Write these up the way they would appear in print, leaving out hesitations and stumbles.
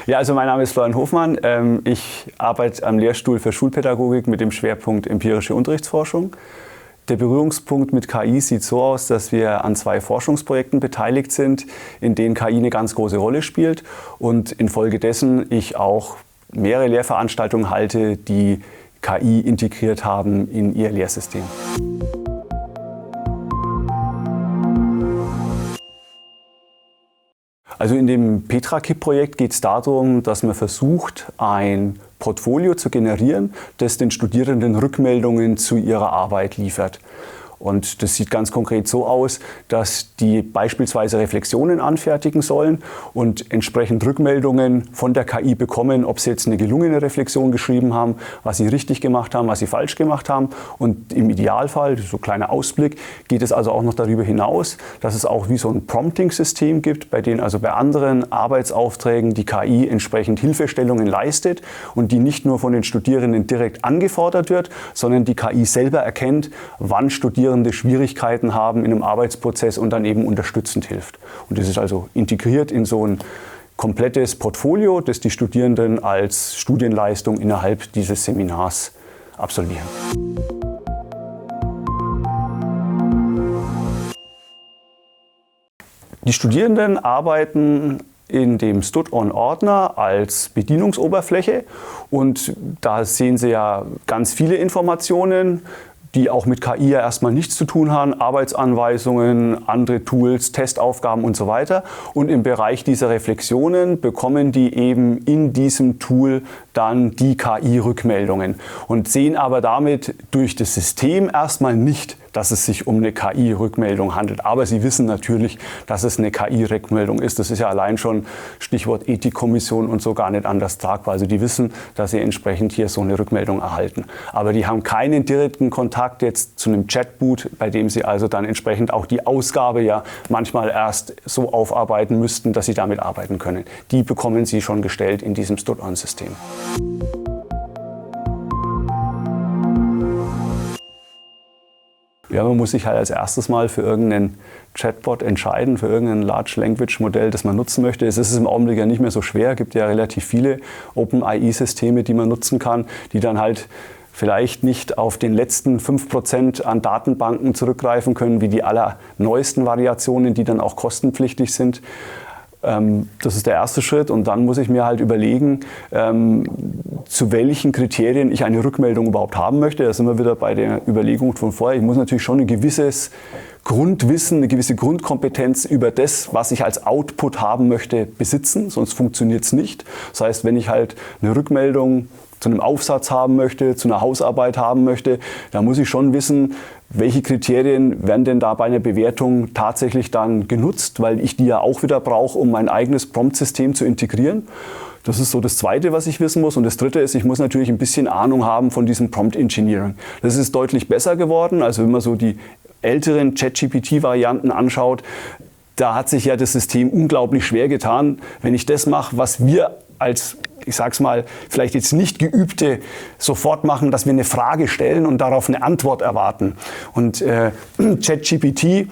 Ja, also mein Name ist Florian Hofmann. Ich arbeite am Lehrstuhl für Schulpädagogik mit dem Schwerpunkt empirische Unterrichtsforschung. Der Berührungspunkt mit KI sieht so aus, dass wir an 2 Forschungsprojekten beteiligt sind, in denen KI eine ganz große Rolle spielt und infolgedessen ich auch mehrere Lehrveranstaltungen halte, die KI integriert haben in ihr Lehrsystem. Also in dem PetraKIP-Projekt geht es darum, dass man versucht, ein Portfolio zu generieren, das den Studierenden Rückmeldungen zu ihrer Arbeit liefert. Und das sieht ganz konkret so aus, dass die beispielsweise Reflexionen anfertigen sollen und entsprechend Rückmeldungen von der KI bekommen, ob sie jetzt eine gelungene Reflexion geschrieben haben, was sie richtig gemacht haben, was sie falsch gemacht haben. Und im Idealfall, so ein kleiner Ausblick, geht es also auch noch darüber hinaus, dass es auch wie so ein Prompting-System gibt, bei denen also bei anderen Arbeitsaufträgen die KI entsprechend Hilfestellungen leistet und die nicht nur von den Studierenden direkt angefordert wird, sondern die KI selber erkennt, wann Studierende Schwierigkeiten haben in einem Arbeitsprozess und dann eben unterstützend hilft. Und das ist also integriert in so ein komplettes Portfolio, das die Studierenden als Studienleistung innerhalb dieses Seminars absolvieren. Die Studierenden arbeiten in dem Stud-on-Ordner als Bedienungsoberfläche und da sehen Sie ja ganz viele Informationen, die auch mit KI ja erstmal nichts zu tun haben, Arbeitsanweisungen, andere Tools, Testaufgaben und so weiter. Und im Bereich dieser Reflexionen bekommen die eben in diesem Tool dann die KI-Rückmeldungen und sehen aber damit durch das System erstmal nicht, dass es sich um eine KI-Rückmeldung handelt. Aber sie wissen natürlich, dass es eine KI-Rückmeldung ist. Das ist ja allein schon Stichwort Ethikkommission und so gar nicht anders tragbar. Also die wissen, dass sie entsprechend hier so eine Rückmeldung erhalten. Aber die haben keinen direkten Kontakt jetzt zu einem Chatbot, bei dem sie also dann entsprechend auch die Ausgabe ja manchmal erst so aufarbeiten müssten, dass sie damit arbeiten können. Die bekommen sie schon gestellt in diesem Stud-on-System. Ja, man muss sich halt als erstes mal für irgendeinen Chatbot entscheiden, für irgendein Large Language Modell, das man nutzen möchte. Es ist im Augenblick ja nicht mehr so schwer. Es gibt ja relativ viele OpenAI-Systeme, die man nutzen kann, die dann halt vielleicht nicht auf den letzten 5% an Datenbanken zurückgreifen können, wie die allerneuesten Variationen, die dann auch kostenpflichtig sind. Das ist der erste Schritt und dann muss ich mir halt überlegen, zu welchen Kriterien ich eine Rückmeldung überhaupt haben möchte. Da sind wir wieder bei der Überlegung von vorher. Ich muss natürlich schon ein gewisses Grundwissen, eine gewisse Grundkompetenz über das, was ich als Output haben möchte, besitzen, sonst funktioniert es nicht. Das heißt, wenn ich halt eine Rückmeldung zu einem Aufsatz haben möchte, zu einer Hausarbeit haben möchte, dann muss ich schon wissen, welche Kriterien werden denn da bei einer Bewertung tatsächlich dann genutzt, weil ich die ja auch wieder brauche, um mein eigenes Prompt-System zu integrieren. Das ist so das Zweite, was ich wissen muss. Und das Dritte ist, ich muss natürlich ein bisschen Ahnung haben von diesem Prompt Engineering. Das ist deutlich besser geworden. Also wenn man so die älteren ChatGPT-Varianten anschaut, da hat sich ja das System unglaublich schwer getan. Wenn ich das mache, was wir als, ich sag's mal, vielleicht jetzt nicht Geübte sofort machen, dass wir eine Frage stellen und darauf eine Antwort erwarten. Und ChatGPT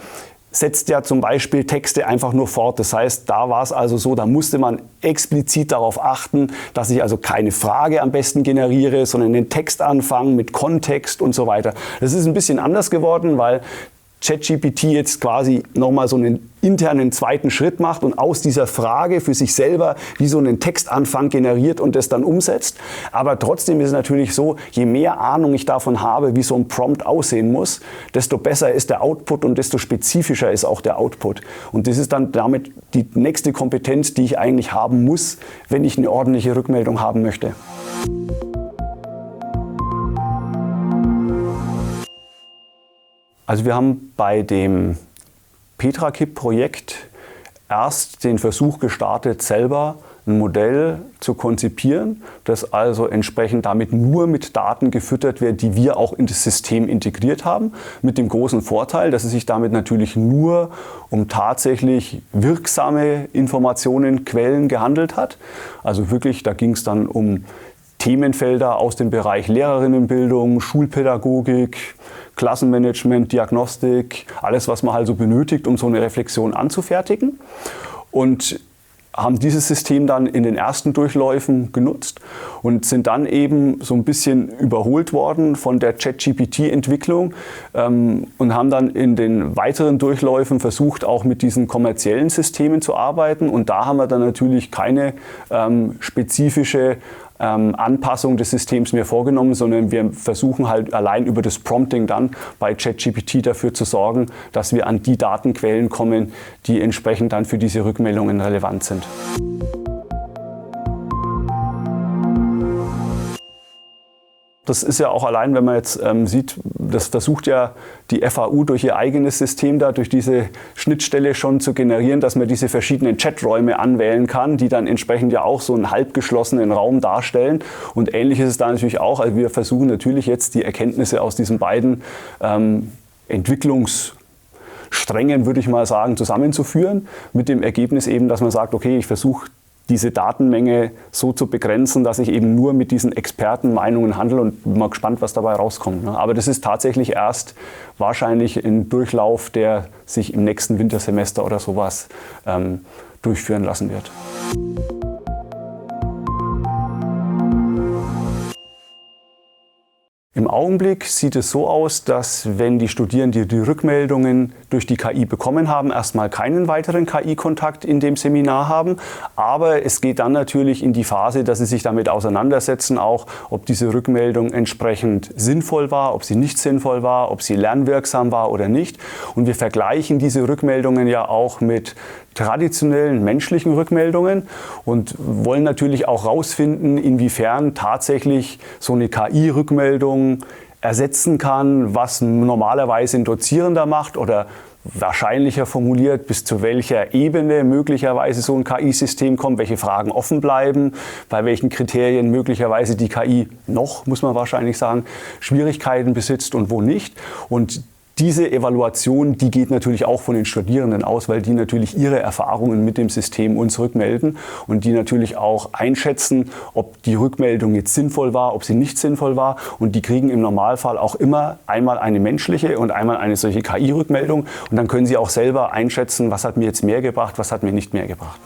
setzt ja zum Beispiel Texte einfach nur fort. Das heißt, da war es also so, da musste man explizit darauf achten, dass ich also keine Frage am besten generiere, sondern den Text anfange mit Kontext und so weiter. Das ist ein bisschen anders geworden, weil ChatGPT jetzt quasi nochmal so einen internen zweiten Schritt macht und aus dieser Frage für sich selber wie so einen Textanfang generiert und das dann umsetzt. Aber trotzdem ist es natürlich so, je mehr Ahnung ich davon habe, wie so ein Prompt aussehen muss, desto besser ist der Output und desto spezifischer ist auch der Output. Und das ist dann damit die nächste Kompetenz, die ich eigentlich haben muss, wenn ich eine ordentliche Rückmeldung haben möchte. Also wir haben bei dem PetraKIP-Projekt erst den Versuch gestartet, selber ein Modell zu konzipieren, das also entsprechend damit nur mit Daten gefüttert wird, die wir auch in das System integriert haben, mit dem großen Vorteil, dass es sich damit natürlich nur um tatsächlich wirksame Informationen, Quellen gehandelt hat. Also wirklich, da ging es dann um Themenfelder aus dem Bereich Lehrerinnenbildung, Schulpädagogik, Klassenmanagement, Diagnostik, alles, was man halt so benötigt, um so eine Reflexion anzufertigen. Und haben dieses System dann in den ersten Durchläufen genutzt und sind dann eben so ein bisschen überholt worden von der ChatGPT-Entwicklung und haben dann in den weiteren Durchläufen versucht, auch mit diesen kommerziellen Systemen zu arbeiten. Und da haben wir dann natürlich keine spezifische Anpassung des Systems mehr vorgenommen, sondern wir versuchen halt allein über das Prompting dann bei ChatGPT dafür zu sorgen, dass wir an die Datenquellen kommen, die entsprechend dann für diese Rückmeldungen relevant sind. Das ist ja auch allein, wenn man jetzt sieht, das versucht ja die FAU durch ihr eigenes System da, durch diese Schnittstelle schon zu generieren, dass man diese verschiedenen Chaträume anwählen kann, die dann entsprechend ja auch so einen halbgeschlossenen Raum darstellen. Und ähnlich ist es da natürlich auch. Also wir versuchen natürlich jetzt die Erkenntnisse aus diesen beiden Entwicklungssträngen, würde ich mal sagen, zusammenzuführen, mit dem Ergebnis eben, dass man sagt, okay, ich versuche diese Datenmenge so zu begrenzen, dass ich eben nur mit diesen Expertenmeinungen handle und bin mal gespannt, was dabei rauskommt. Aber das ist tatsächlich erst wahrscheinlich ein Durchlauf, der sich im nächsten Wintersemester oder sowas durchführen lassen wird. Im Augenblick sieht es so aus, dass wenn die Studierenden die Rückmeldungen durch die KI bekommen haben, erstmal keinen weiteren KI-Kontakt in dem Seminar haben. Aber es geht dann natürlich in die Phase, dass sie sich damit auseinandersetzen, auch ob diese Rückmeldung entsprechend sinnvoll war, ob sie nicht sinnvoll war, ob sie lernwirksam war oder nicht. Und wir vergleichen diese Rückmeldungen ja auch mit traditionellen menschlichen Rückmeldungen und wollen natürlich auch herausfinden, inwiefern tatsächlich so eine KI-Rückmeldung ersetzen kann, was normalerweise ein Dozierender macht oder wahrscheinlicher formuliert, bis zu welcher Ebene möglicherweise so ein KI-System kommt, welche Fragen offen bleiben, bei welchen Kriterien möglicherweise die KI noch, muss man wahrscheinlich sagen, Schwierigkeiten besitzt und wo nicht. Und diese Evaluation, die geht natürlich auch von den Studierenden aus, weil die natürlich ihre Erfahrungen mit dem System uns rückmelden und die natürlich auch einschätzen, ob die Rückmeldung jetzt sinnvoll war, ob sie nicht sinnvoll war. Und die kriegen im Normalfall auch immer einmal eine menschliche und einmal eine solche KI-Rückmeldung. Und dann können sie auch selber einschätzen, was hat mir jetzt mehr gebracht, was hat mir nicht mehr gebracht.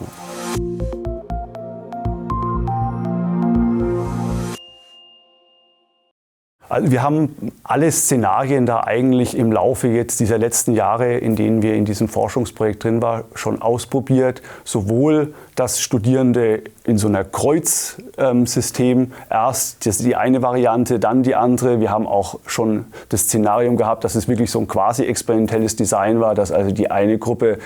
Also wir haben alle Szenarien da eigentlich im Laufe jetzt dieser letzten Jahre, in denen wir in diesem Forschungsprojekt drin waren, schon ausprobiert. Sowohl, dass Studierende in so einer Kreuzsystem erst die eine Variante, dann die andere. Wir haben auch schon das Szenario gehabt, dass es wirklich so ein quasi experimentelles Design war, dass also die eine Gruppe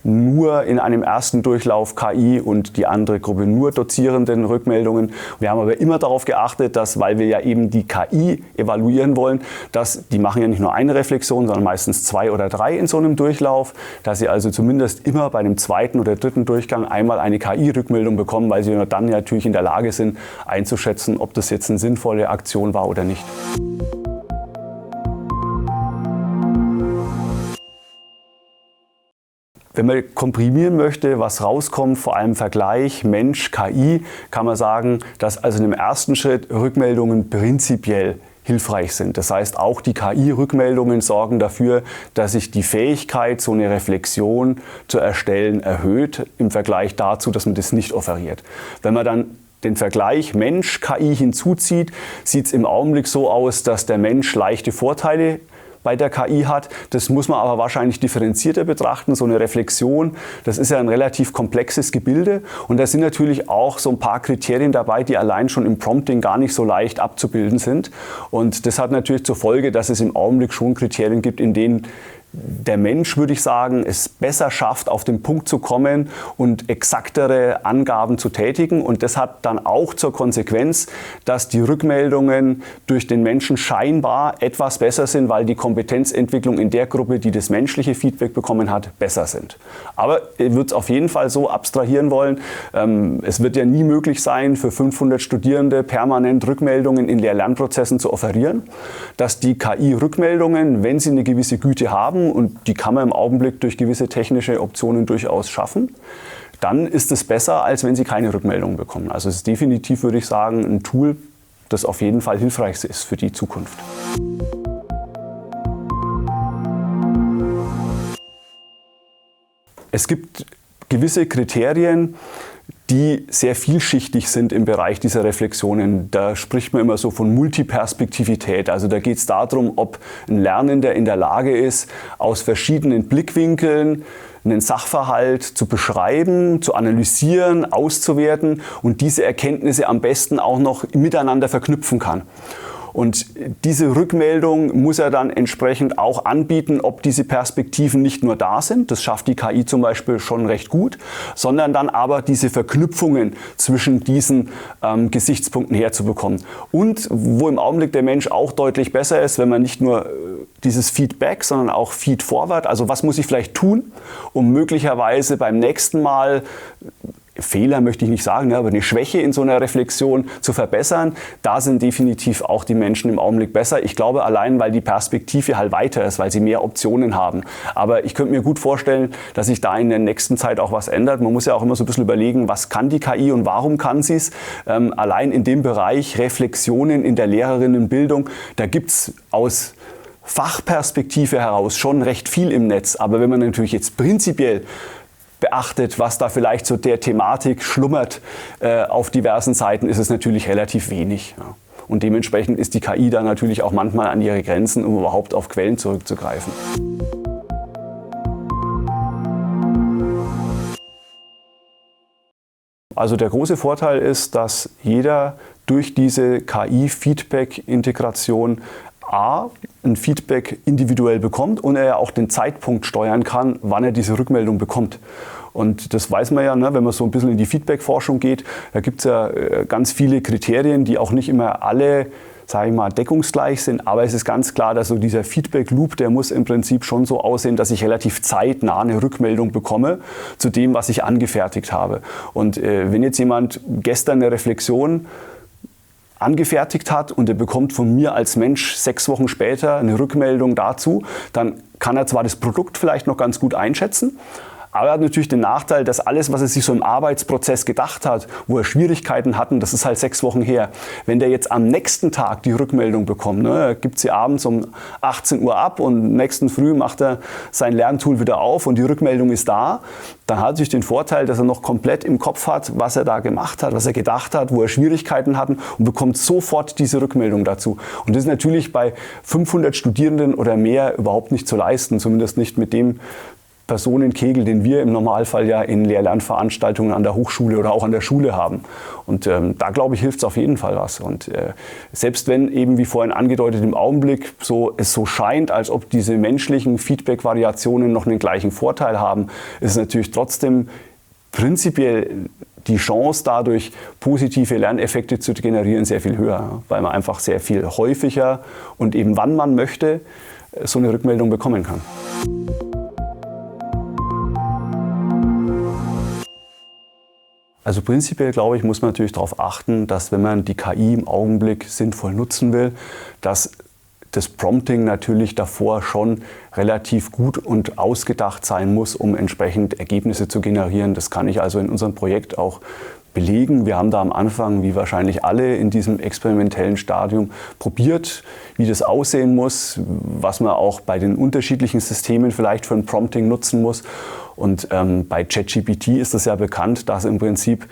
nur in einem ersten Durchlauf KI und die andere Gruppe nur dozierenden Rückmeldungen. Wir haben aber immer darauf geachtet, dass, weil wir ja eben die KI evaluieren wollen, dass die machen ja nicht nur eine Reflexion, sondern meistens 2 oder 3 in so einem Durchlauf, dass sie also zumindest immer bei einem zweiten oder dritten Durchgang einmal eine KI-Rückmeldung bekommen, weil sie nur dann natürlich in der Lage sind, einzuschätzen, ob das jetzt eine sinnvolle Aktion war oder nicht. Wenn man komprimieren möchte, was rauskommt, vor allem Vergleich Mensch-KI, kann man sagen, dass also im ersten Schritt Rückmeldungen prinzipiell hilfreich sind. Das heißt, auch die KI-Rückmeldungen sorgen dafür, dass sich die Fähigkeit, so eine Reflexion zu erstellen, erhöht im Vergleich dazu, dass man das nicht offeriert. Wenn man dann den Vergleich Mensch-KI hinzuzieht, sieht es im Augenblick so aus, dass der Mensch leichte Vorteile bei der KI hat. Das muss man aber wahrscheinlich differenzierter betrachten. So eine Reflexion, das ist ja ein relativ komplexes Gebilde und da sind natürlich auch so ein paar Kriterien dabei, die allein schon im Prompting gar nicht so leicht abzubilden sind. Und das hat natürlich zur Folge, dass es im Augenblick schon Kriterien gibt, in denen der Mensch, würde ich sagen, es besser schafft, auf den Punkt zu kommen und exaktere Angaben zu tätigen. Und das hat dann auch zur Konsequenz, dass die Rückmeldungen durch den Menschen scheinbar etwas besser sind, weil die Kompetenzentwicklung in der Gruppe, die das menschliche Feedback bekommen hat, besser sind. Aber ich würde es auf jeden Fall so abstrahieren wollen. Es wird ja nie möglich sein, für 500 Studierende permanent Rückmeldungen in Lehr-Lernprozessen zu offerieren. Dass die KI-Rückmeldungen, wenn sie eine gewisse Güte haben, und die kann man im Augenblick durch gewisse technische Optionen durchaus schaffen, dann ist es besser, als wenn sie keine Rückmeldung bekommen. Also es ist definitiv, würde ich sagen, ein Tool, das auf jeden Fall hilfreich ist für die Zukunft. Es gibt gewisse Kriterien, die sehr vielschichtig sind im Bereich dieser Reflexionen. Da spricht man immer so von Multiperspektivität. Also da geht es darum, ob ein Lernender in der Lage ist, aus verschiedenen Blickwinkeln einen Sachverhalt zu beschreiben, zu analysieren, auszuwerten und diese Erkenntnisse am besten auch noch miteinander verknüpfen kann. Und diese Rückmeldung muss er dann entsprechend auch anbieten, ob diese Perspektiven nicht nur da sind, das schafft die KI zum Beispiel schon recht gut, sondern dann aber diese Verknüpfungen zwischen diesen Gesichtspunkten herzubekommen. Und wo im Augenblick der Mensch auch deutlich besser ist, wenn man nicht nur dieses Feedback, sondern auch Feedforward, also was muss ich vielleicht tun, um möglicherweise beim nächsten Mal Fehler möchte ich nicht sagen, aber eine Schwäche in so einer Reflexion zu verbessern, da sind definitiv auch die Menschen im Augenblick besser. Ich glaube allein, weil die Perspektive halt weiter ist, weil sie mehr Optionen haben. Aber ich könnte mir gut vorstellen, dass sich da in der nächsten Zeit auch was ändert. Man muss ja auch immer so ein bisschen überlegen, was kann die KI und warum kann sie es? Allein in dem Bereich Reflexionen in der Lehrerinnenbildung, da gibt es aus Fachperspektive heraus schon recht viel im Netz. Aber wenn man natürlich jetzt prinzipiell beachtet, was da vielleicht so der Thematik schlummert auf diversen Seiten, ist es natürlich relativ wenig. Ja. Und dementsprechend ist die KI da natürlich auch manchmal an ihre Grenzen, um überhaupt auf Quellen zurückzugreifen. Also der große Vorteil ist, dass jeder durch diese KI-Feedback-Integration ein Feedback individuell bekommt und er ja auch den Zeitpunkt steuern kann, wann er diese Rückmeldung bekommt. Und das weiß man ja, ne, wenn man so ein bisschen in die Feedback-Forschung geht, da gibt es ja ganz viele Kriterien, die auch nicht immer alle, sage ich mal, deckungsgleich sind. Aber es ist ganz klar, dass so dieser Feedback-Loop, der muss im Prinzip schon so aussehen, dass ich relativ zeitnah eine Rückmeldung bekomme zu dem, was ich angefertigt habe. Und wenn jetzt jemand gestern eine Reflexion angefertigt hat und er bekommt von mir als Mensch 6 Wochen später eine Rückmeldung dazu, dann kann er zwar das Produkt vielleicht noch ganz gut einschätzen, aber er hat natürlich den Nachteil, dass alles, was er sich so im Arbeitsprozess gedacht hat, wo er Schwierigkeiten hatten, das ist halt 6 Wochen her. Wenn der jetzt am nächsten Tag die Rückmeldung bekommt, ne, er gibt sie abends um 18 Uhr ab und nächsten Früh macht er sein Lerntool wieder auf und die Rückmeldung ist da, dann hat er natürlich den Vorteil, dass er noch komplett im Kopf hat, was er da gemacht hat, was er gedacht hat, wo er Schwierigkeiten hatten und bekommt sofort diese Rückmeldung dazu. Und das ist natürlich bei 500 Studierenden oder mehr überhaupt nicht zu leisten, zumindest nicht mit dem Personenkegel, den wir im Normalfall ja in Lehr-Lernveranstaltungen an der Hochschule oder auch an der Schule haben. Und da, glaube ich, hilft es auf jeden Fall was. Und selbst wenn eben, wie vorhin angedeutet, im Augenblick es so scheint, als ob diese menschlichen Feedback-Variationen noch einen gleichen Vorteil haben, ist es natürlich trotzdem prinzipiell die Chance, dadurch positive Lerneffekte zu generieren, sehr viel höher, weil man einfach sehr viel häufiger und eben wann man möchte, so eine Rückmeldung bekommen kann. Also prinzipiell, glaube ich, muss man natürlich darauf achten, dass wenn man die KI im Augenblick sinnvoll nutzen will, dass das Prompting natürlich davor schon relativ gut und ausgedacht sein muss, um entsprechend Ergebnisse zu generieren. Das kann ich also in unserem Projekt auch belegen. Wir haben da am Anfang, wie wahrscheinlich alle in diesem experimentellen Stadium, probiert, wie das aussehen muss, was man auch bei den unterschiedlichen Systemen vielleicht für ein Prompting nutzen muss. Und bei ChatGPT ist es ja bekannt, dass im Prinzip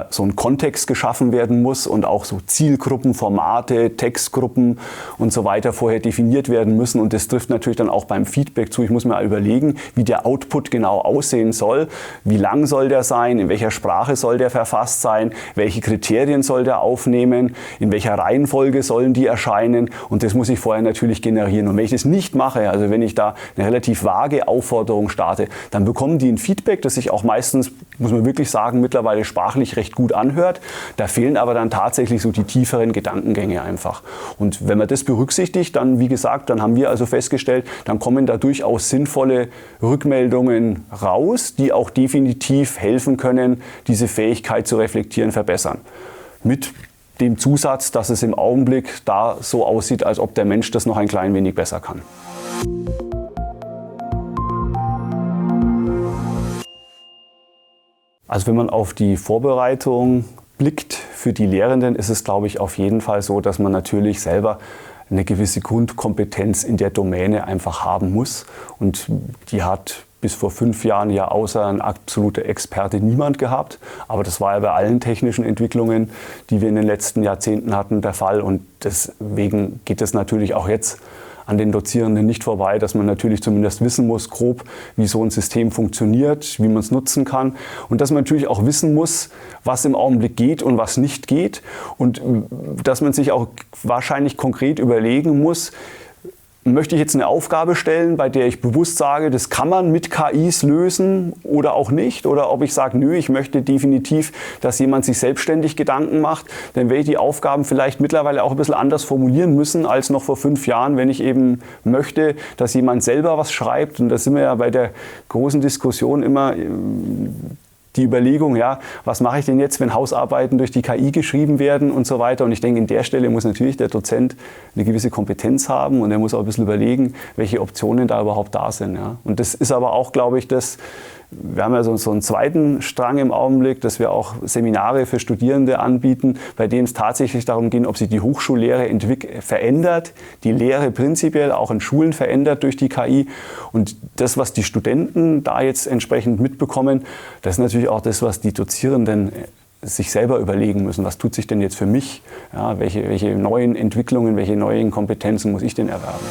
so ein Kontext geschaffen werden muss und auch so Zielgruppen, Formate, Textgruppen und so weiter vorher definiert werden müssen. Und das trifft natürlich dann auch beim Feedback zu. Ich muss mir überlegen, wie der Output genau aussehen soll. Wie lang soll der sein? In welcher Sprache soll der verfasst sein? Welche Kriterien soll der aufnehmen? In welcher Reihenfolge sollen die erscheinen? Und das muss ich vorher natürlich generieren. Und wenn ich das nicht mache, also wenn ich da eine relativ vage Aufforderung starte, dann bekommen die ein Feedback, das sich auch meistens, muss man wirklich sagen, mittlerweile sprachlich recht gut anhört. Da fehlen aber dann tatsächlich so die tieferen Gedankengänge einfach. Und wenn man das berücksichtigt, dann, wie gesagt, dann haben wir also festgestellt, dann kommen da durchaus sinnvolle Rückmeldungen raus, die auch definitiv helfen können, diese Fähigkeit zu reflektieren, verbessern. Mit dem Zusatz, dass es im Augenblick da so aussieht, als ob der Mensch das noch ein klein wenig besser kann. Also wenn man auf die Vorbereitung blickt für die Lehrenden, ist es, glaube ich, auf jeden Fall so, dass man natürlich selber eine gewisse Grundkompetenz in der Domäne einfach haben muss. Und die hat bis vor 5 Jahren ja außer ein absoluter Experte niemand gehabt. Aber das war ja bei allen technischen Entwicklungen, die wir in den letzten Jahrzehnten hatten, der Fall. Und deswegen geht es natürlich auch jetzt an den Dozierenden nicht vorbei, dass man natürlich zumindest wissen muss, grob, wie so ein System funktioniert, wie man es nutzen kann. Und dass man natürlich auch wissen muss, was im Augenblick geht und was nicht geht. Und dass man sich auch wahrscheinlich konkret überlegen muss, möchte ich jetzt eine Aufgabe stellen, bei der ich bewusst sage, das kann man mit KIs lösen oder auch nicht? Oder ob ich sage, nö, ich möchte definitiv, dass jemand sich selbstständig Gedanken macht. Dann werde ich die Aufgaben vielleicht mittlerweile auch ein bisschen anders formulieren müssen als noch vor 5 Jahren, wenn ich eben möchte, dass jemand selber was schreibt. Und da sind wir ja bei der großen Diskussion immer die Überlegung, ja, was mache ich denn jetzt, wenn Hausarbeiten durch die KI geschrieben werden und so weiter. Und ich denke, in der Stelle muss natürlich der Dozent eine gewisse Kompetenz haben und er muss auch ein bisschen überlegen, welche Optionen da überhaupt da sind. Ja. Und das ist aber auch, glaube ich, wir haben ja so einen zweiten Strang im Augenblick, dass wir auch Seminare für Studierende anbieten, bei denen es tatsächlich darum geht, ob sich die Hochschullehre verändert, die Lehre prinzipiell auch in Schulen verändert durch die KI. Und das, was die Studenten da jetzt entsprechend mitbekommen, das ist natürlich auch das, was die Dozierenden sich selber überlegen müssen. Was tut sich denn jetzt für mich? Ja, welche neuen Entwicklungen, welche neuen Kompetenzen muss ich denn erwerben?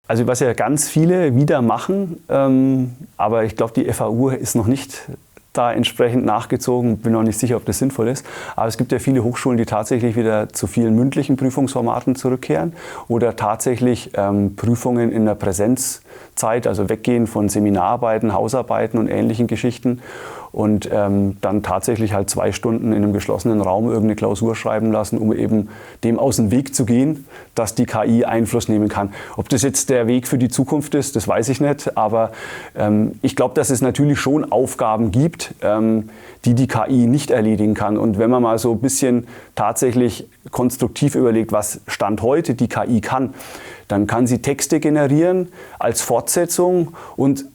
Also was ja ganz viele wieder machen, aber ich glaube, die FAU ist noch nicht da entsprechend nachgezogen, bin noch nicht sicher, ob das sinnvoll ist. Aber es gibt ja viele Hochschulen, die tatsächlich wieder zu vielen mündlichen Prüfungsformaten zurückkehren oder tatsächlich Prüfungen in der Präsenzzeit, also weggehen von Seminararbeiten, Hausarbeiten und ähnlichen Geschichten und dann tatsächlich halt 2 Stunden in einem geschlossenen Raum irgendeine Klausur schreiben lassen, um eben dem aus dem Weg zu gehen, dass die KI Einfluss nehmen kann. Ob das jetzt der Weg für die Zukunft ist, das weiß ich nicht, aber ich glaube, dass es natürlich schon Aufgaben gibt, die KI nicht erledigen kann. Und wenn man mal so ein bisschen tatsächlich konstruktiv überlegt, was Stand heute die KI kann, dann kann sie Texte generieren als Fortsetzung und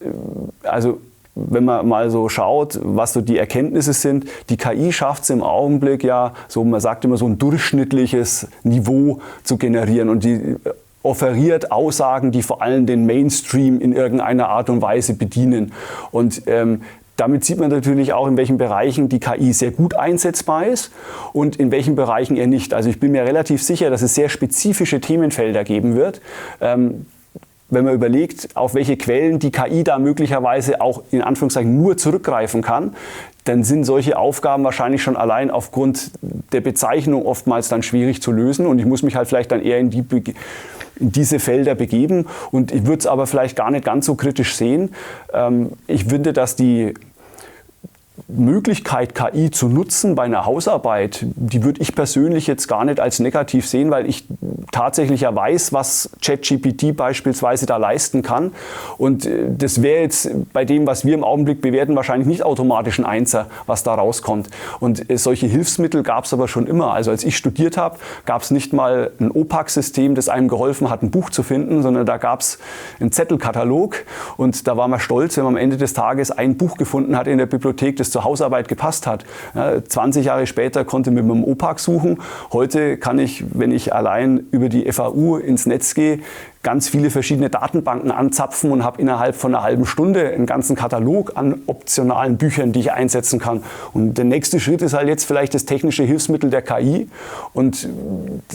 also wenn man mal so schaut, was so die Erkenntnisse sind, die KI schafft es im Augenblick ja, so man sagt immer so ein durchschnittliches Niveau zu generieren und die offeriert Aussagen, die vor allem den Mainstream in irgendeiner Art und Weise bedienen. Und damit sieht man natürlich auch, in welchen Bereichen die KI sehr gut einsetzbar ist und in welchen Bereichen eher nicht. Also ich bin mir relativ sicher, dass es sehr spezifische Themenfelder geben wird. Wenn man überlegt, auf welche Quellen die KI da möglicherweise auch in Anführungszeichen nur zurückgreifen kann, dann sind solche Aufgaben wahrscheinlich schon allein aufgrund der Bezeichnung oftmals dann schwierig zu lösen. Und ich muss mich halt vielleicht dann eher in diese Felder begeben. Und ich würde es aber vielleicht gar nicht ganz so kritisch sehen. Ich finde, dass die Möglichkeit, KI zu nutzen bei einer Hausarbeit, die würde ich persönlich jetzt gar nicht als negativ sehen, weil ich tatsächlich ja weiß, was ChatGPT beispielsweise da leisten kann. Und das wäre jetzt bei dem, was wir im Augenblick bewerten, wahrscheinlich nicht automatisch ein Einser, was da rauskommt. Und solche Hilfsmittel gab es aber schon immer. Also als ich studiert habe, gab es nicht mal ein OPAC-System, das einem geholfen hat, ein Buch zu finden, sondern da gab es einen Zettelkatalog. Und da war man stolz, wenn man am Ende des Tages ein Buch gefunden hat in der Bibliothek, das zur Hausarbeit gepasst hat. Ja, 20 Jahre später konnte ich mit dem OPAC suchen. Heute kann ich, wenn ich allein über die FAU ins Netz gehe, ganz viele verschiedene Datenbanken anzapfen und habe innerhalb von einer halben Stunde einen ganzen Katalog an optionalen Büchern, die ich einsetzen kann. Und der nächste Schritt ist halt jetzt vielleicht das technische Hilfsmittel der KI. Und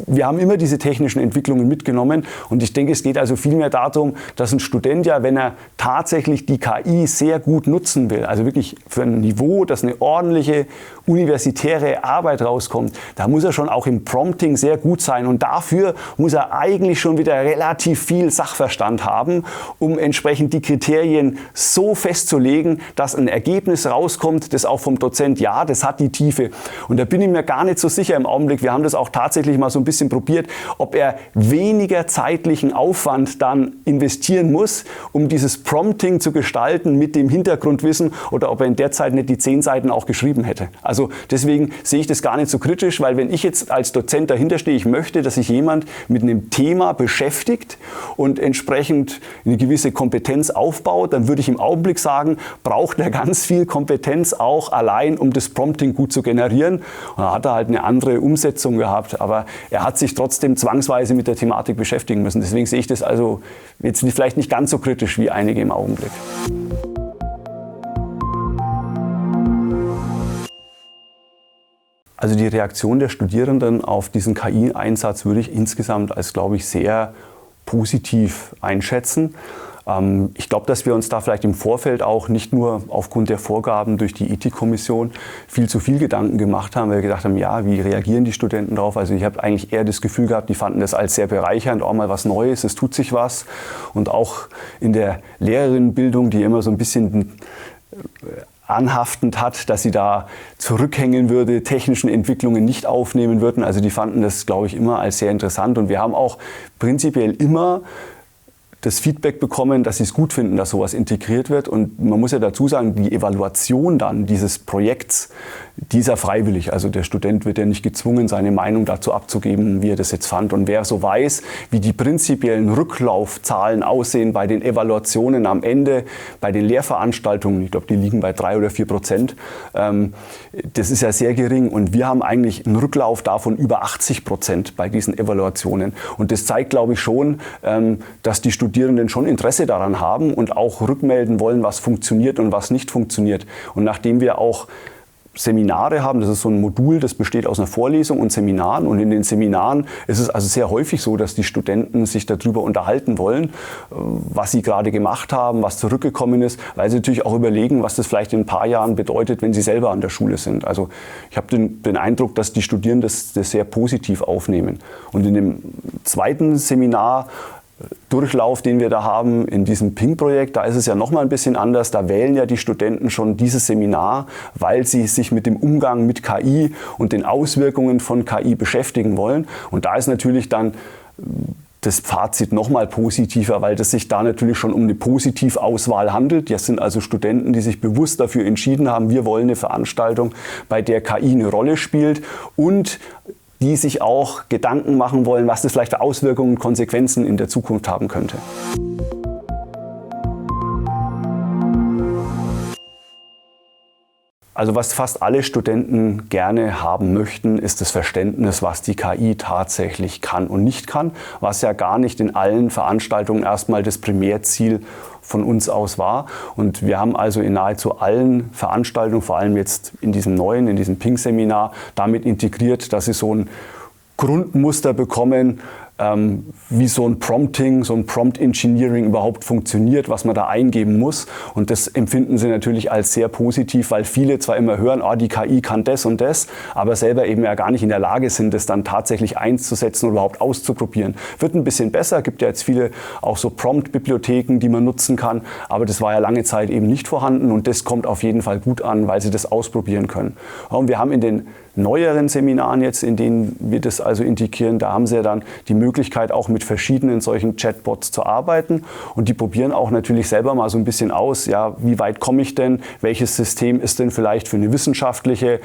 wir haben immer diese technischen Entwicklungen mitgenommen. Und ich denke, es geht also vielmehr darum, dass ein Student ja, wenn er tatsächlich die KI sehr gut nutzen will, also wirklich für ein Niveau, dass eine ordentliche universitäre Arbeit rauskommt, da muss er schon auch im Prompting sehr gut sein. Und dafür muss er eigentlich schon wieder relativ viel Sachverstand haben, um entsprechend die Kriterien so festzulegen, dass ein Ergebnis rauskommt, das auch vom Dozent, ja, das hat die Tiefe. Und da bin ich mir gar nicht so sicher im Augenblick, wir haben das auch tatsächlich mal so ein bisschen probiert, ob er weniger zeitlichen Aufwand dann investieren muss, um dieses Prompting zu gestalten mit dem Hintergrundwissen oder ob er in der Zeit nicht die 10 Seiten auch geschrieben hätte. Also deswegen sehe ich das gar nicht so kritisch, weil wenn ich jetzt als Dozent dahinter stehe, ich möchte, dass sich jemand mit einem Thema beschäftigt, und entsprechend eine gewisse Kompetenz aufbaut, dann würde ich im Augenblick sagen, braucht er ganz viel Kompetenz auch allein, um das Prompting gut zu generieren. Und da hat er halt eine andere Umsetzung gehabt, aber er hat sich trotzdem zwangsweise mit der Thematik beschäftigen müssen. Deswegen sehe ich das also jetzt vielleicht nicht ganz so kritisch wie einige im Augenblick. Also die Reaktion der Studierenden auf diesen KI-Einsatz würde ich insgesamt als, glaube ich, sehr positiv einschätzen. Ich glaube, dass wir uns da vielleicht im Vorfeld auch nicht nur aufgrund der Vorgaben durch die Ethikkommission viel zu viel Gedanken gemacht haben, weil wir gedacht haben, ja, wie reagieren die Studenten darauf? Also ich habe eigentlich eher das Gefühl gehabt, die fanden das als sehr bereichernd, auch mal was Neues, es tut sich was. Und auch in der Lehrerinnenbildung, die immer so ein bisschen anhaftend hat, dass sie da zurückhängen würde, technischen Entwicklungen nicht aufnehmen würden. Also die fanden das, glaube ich, immer als sehr interessant. Und wir haben auch prinzipiell immer das Feedback bekommen, dass sie es gut finden, dass sowas integriert wird. Und man muss ja dazu sagen, die Evaluation dann dieses Projekts, die ist ja freiwillig. Also der Student wird ja nicht gezwungen, seine Meinung dazu abzugeben, wie er das jetzt fand. Und wer so weiß, wie die prinzipiellen Rücklaufzahlen aussehen bei den Evaluationen am Ende, bei den Lehrveranstaltungen, ich glaube, die liegen bei 3 oder 4%, das ist ja sehr gering. Und wir haben eigentlich einen Rücklauf davon über 80% bei diesen Evaluationen. Und das zeigt, glaube ich, schon, dass die Studierenden schon Interesse daran haben und auch rückmelden wollen, was funktioniert und was nicht funktioniert. Und nachdem wir auch Seminare haben, das ist so ein Modul, das besteht aus einer Vorlesung und Seminaren. Und in den Seminaren ist es also sehr häufig so, dass die Studenten sich darüber unterhalten wollen, was sie gerade gemacht haben, was zurückgekommen ist, weil sie natürlich auch überlegen, was das vielleicht in ein paar Jahren bedeutet, wenn sie selber an der Schule sind. Also ich habe den Eindruck, dass die Studierenden das sehr positiv aufnehmen. Und in dem zweiten Seminar Durchlauf, den wir da haben in diesem Ping-Projekt, da ist es ja noch mal ein bisschen anders. Da wählen ja die Studenten schon dieses Seminar, weil sie sich mit dem Umgang mit KI und den Auswirkungen von KI beschäftigen wollen. Und da ist natürlich dann das Fazit noch mal positiver, weil das sich da natürlich schon um eine Positivauswahl handelt. Das sind also Studenten, die sich bewusst dafür entschieden haben, wir wollen eine Veranstaltung, bei der KI eine Rolle spielt und die sich auch Gedanken machen wollen, was das vielleicht für Auswirkungen und Konsequenzen in der Zukunft haben könnte. Also was fast alle Studenten gerne haben möchten, ist das Verständnis, was die KI tatsächlich kann und nicht kann, was ja gar nicht in allen Veranstaltungen erstmal das Primärziel von uns aus war. Und wir haben also in nahezu allen Veranstaltungen, vor allem jetzt in diesem Ping-Seminar, damit integriert, dass sie so ein Grundmuster bekommen, wie so ein Prompting, so ein Prompt Engineering überhaupt funktioniert, was man da eingeben muss. Und das empfinden sie natürlich als sehr positiv, weil viele zwar immer hören, die KI kann das und das, aber selber eben ja gar nicht in der Lage sind, das dann tatsächlich einzusetzen oder überhaupt auszuprobieren. Wird ein bisschen besser, gibt ja jetzt viele auch so Prompt-Bibliotheken, die man nutzen kann, aber das war ja lange Zeit eben nicht vorhanden und das kommt auf jeden Fall gut an, weil sie das ausprobieren können. Und wir haben in den neueren Seminaren jetzt, in denen wir das also integrieren, da haben sie ja dann die Möglichkeit, auch mit verschiedenen solchen Chatbots zu arbeiten. Und die probieren auch natürlich selber mal so ein bisschen aus, ja, wie weit komme ich denn? Welches System ist denn vielleicht für eine wissenschaftliche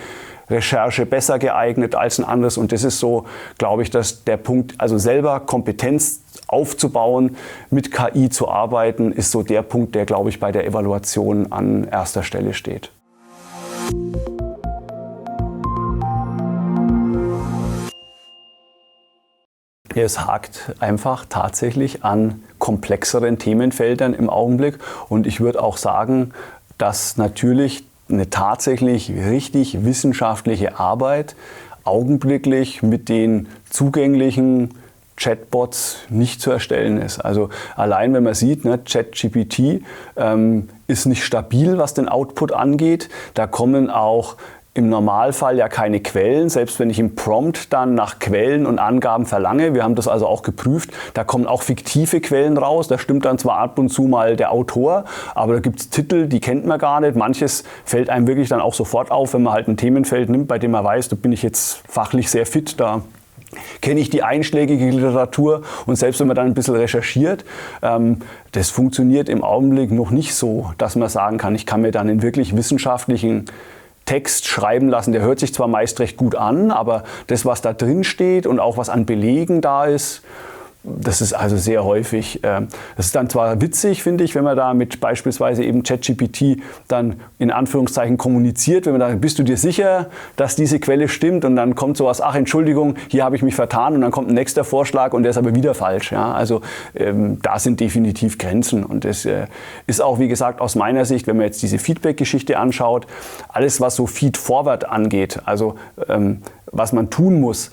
Recherche besser geeignet als ein anderes? Und das ist so, glaube ich, dass der Punkt, also selber Kompetenz aufzubauen, mit KI zu arbeiten, ist so der Punkt, der, glaube ich, bei der Evaluation an erster Stelle steht. Es hakt einfach tatsächlich an komplexeren Themenfeldern im Augenblick. Und ich würde auch sagen, dass natürlich eine tatsächlich richtig wissenschaftliche Arbeit augenblicklich mit den zugänglichen Chatbots nicht zu erstellen ist. Also allein wenn man sieht, ChatGPT ist nicht stabil, was den Output angeht. Da kommen auch im Normalfall ja keine Quellen, selbst wenn ich im Prompt dann nach Quellen und Angaben verlange. Wir haben das also auch geprüft. Da kommen auch fiktive Quellen raus. Da stimmt dann zwar ab und zu mal der Autor, aber da gibt es Titel, die kennt man gar nicht. Manches fällt einem wirklich dann auch sofort auf, wenn man halt ein Themenfeld nimmt, bei dem man weiß, da bin ich jetzt fachlich sehr fit, da kenne ich die einschlägige Literatur und selbst wenn man dann ein bisschen recherchiert, das funktioniert im Augenblick noch nicht so, dass man sagen kann, ich kann mir dann einen wirklich wissenschaftlichen Text schreiben lassen, der hört sich zwar meist recht gut an, aber das, was da drin steht und auch was an Belegen da ist, Das ist also sehr häufig. Das ist dann zwar witzig, finde ich, wenn man da mit beispielsweise eben ChatGPT dann in Anführungszeichen kommuniziert, wenn man sagt, bist du dir sicher, dass diese Quelle stimmt? Und dann kommt sowas, ach Entschuldigung, hier habe ich mich vertan, und dann kommt ein nächster Vorschlag und der ist aber wieder falsch. Ja? Also da sind definitiv Grenzen, und das ist auch, wie gesagt, aus meiner Sicht, wenn man jetzt diese Feedback-Geschichte anschaut, alles was so Feed-Forward angeht, also was man tun muss,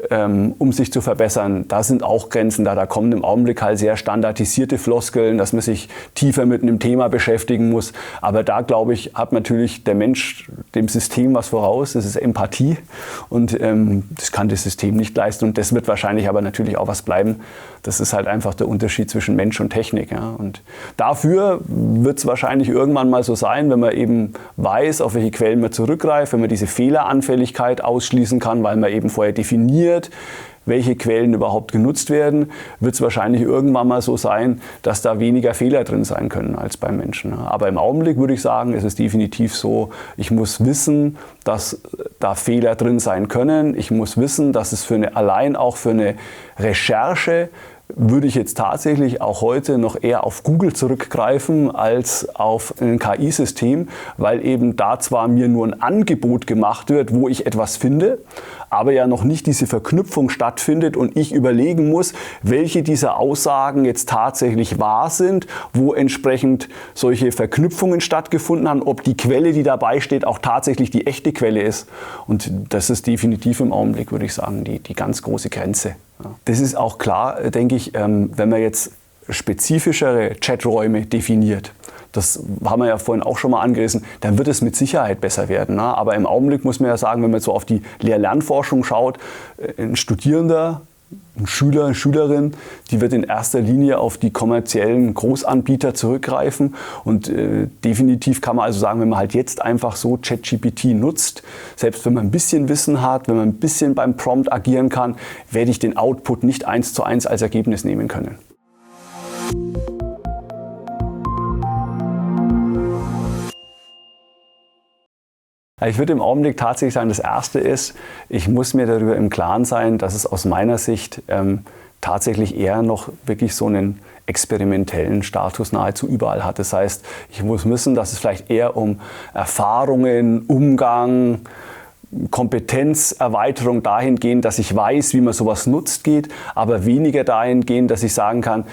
um sich zu verbessern, da sind auch Grenzen da. Da kommen im Augenblick halt sehr standardisierte Floskeln, dass man sich tiefer mit einem Thema beschäftigen muss. Aber da, glaube ich, hat natürlich der Mensch dem System was voraus. Das ist Empathie, und das kann das System nicht leisten. Und das wird wahrscheinlich aber natürlich auch was bleiben. Das ist halt einfach der Unterschied zwischen Mensch und Technik. Ja. Und dafür wird es wahrscheinlich irgendwann mal so sein, wenn man eben weiß, auf welche Quellen man zurückgreift, wenn man diese Fehleranfälligkeit ausschließen kann, weil man eben vorher definiert, welche Quellen überhaupt genutzt werden, wird es wahrscheinlich irgendwann mal so sein, dass da weniger Fehler drin sein können als beim Menschen. Aber im Augenblick würde ich sagen, ist es definitiv so, ich muss wissen, dass da Fehler drin sein können. Ich muss wissen, dass es allein auch für eine Recherche würde ich jetzt tatsächlich auch heute noch eher auf Google zurückgreifen als auf ein KI-System, weil eben da zwar mir nur ein Angebot gemacht wird, wo ich etwas finde, aber ja noch nicht diese Verknüpfung stattfindet und ich überlegen muss, welche dieser Aussagen jetzt tatsächlich wahr sind, wo entsprechend solche Verknüpfungen stattgefunden haben, ob die Quelle, die dabei steht, auch tatsächlich die echte Quelle ist. Und das ist definitiv im Augenblick, würde ich sagen, die ganz große Grenze. Das ist auch klar, denke ich, wenn man jetzt spezifischere Chaträume definiert. Das haben wir ja vorhin auch schon mal angerissen, dann wird es mit Sicherheit besser werden. Ne? Aber im Augenblick muss man ja sagen, wenn man so auf die Lehr-Lernforschung schaut, ein Studierender, ein Schüler, eine Schülerin, die wird in erster Linie auf die kommerziellen Großanbieter zurückgreifen. Und definitiv kann man also sagen, wenn man halt jetzt einfach so ChatGPT nutzt, selbst wenn man ein bisschen Wissen hat, wenn man ein bisschen beim Prompt agieren kann, werde ich den Output nicht 1:1 als Ergebnis nehmen können. Ich würde im Augenblick tatsächlich sagen, das Erste ist, ich muss mir darüber im Klaren sein, dass es aus meiner Sicht tatsächlich eher noch wirklich so einen experimentellen Status nahezu überall hat. Das heißt, ich muss wissen, dass es vielleicht eher um Erfahrungen, Umgang, Kompetenzerweiterung dahingehend, dass ich weiß, wie man sowas nutzt, geht, aber weniger dahingehend, dass ich sagen kann,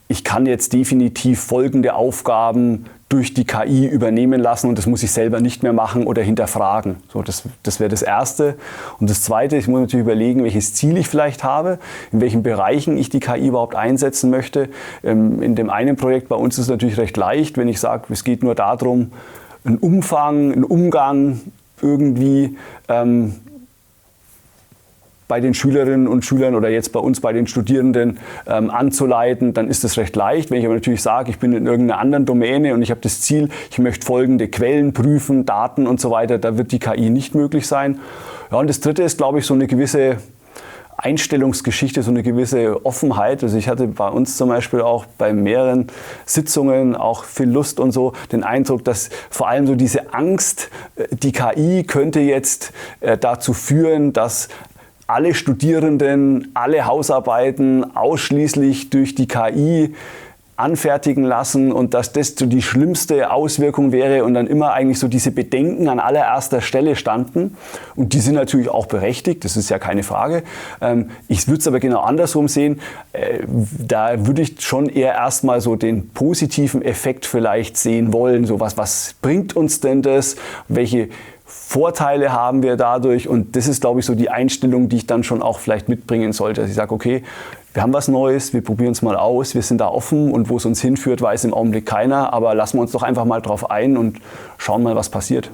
ich kann jetzt definitiv folgende Aufgaben durch die KI übernehmen lassen und das muss ich selber nicht mehr machen oder hinterfragen. So, das wäre das Erste. Und das Zweite, ich muss natürlich überlegen, welches Ziel ich vielleicht habe, in welchen Bereichen ich die KI überhaupt einsetzen möchte. In dem einen Projekt bei uns ist es natürlich recht leicht, wenn ich sage, es geht nur darum, einen Umfang, einen Umgang irgendwie bei den Schülerinnen und Schülern oder jetzt bei uns bei den Studierenden anzuleiten, dann ist das recht leicht. Wenn ich aber natürlich sage, ich bin in irgendeiner anderen Domäne und ich habe das Ziel, ich möchte folgende Quellen prüfen, Daten und so weiter, da wird die KI nicht möglich sein. Ja, und das Dritte ist, glaube ich, so eine gewisse Einstellungsgeschichte, so eine gewisse Offenheit. Also ich hatte bei uns zum Beispiel auch bei mehreren Sitzungen auch viel Lust und so den Eindruck, dass vor allem so diese Angst, die KI könnte jetzt dazu führen, dass alle Studierenden, alle Hausarbeiten ausschließlich durch die KI anfertigen lassen und dass das so die schlimmste Auswirkung wäre und dann immer eigentlich so diese Bedenken an allererster Stelle standen. Und die sind natürlich auch berechtigt, das ist ja keine Frage. Ich würde es aber genau andersrum sehen. Da würde ich schon eher erstmal so den positiven Effekt vielleicht sehen wollen. So was bringt uns denn das? Welche Vorteile haben wir dadurch? Und das ist, glaube ich, so die Einstellung, die ich dann schon auch vielleicht mitbringen sollte. Dass ich sage, okay, wir haben was Neues, wir probieren es mal aus, wir sind da offen und wo es uns hinführt, weiß im Augenblick keiner. Aber lassen wir uns doch einfach mal drauf ein und schauen mal, was passiert.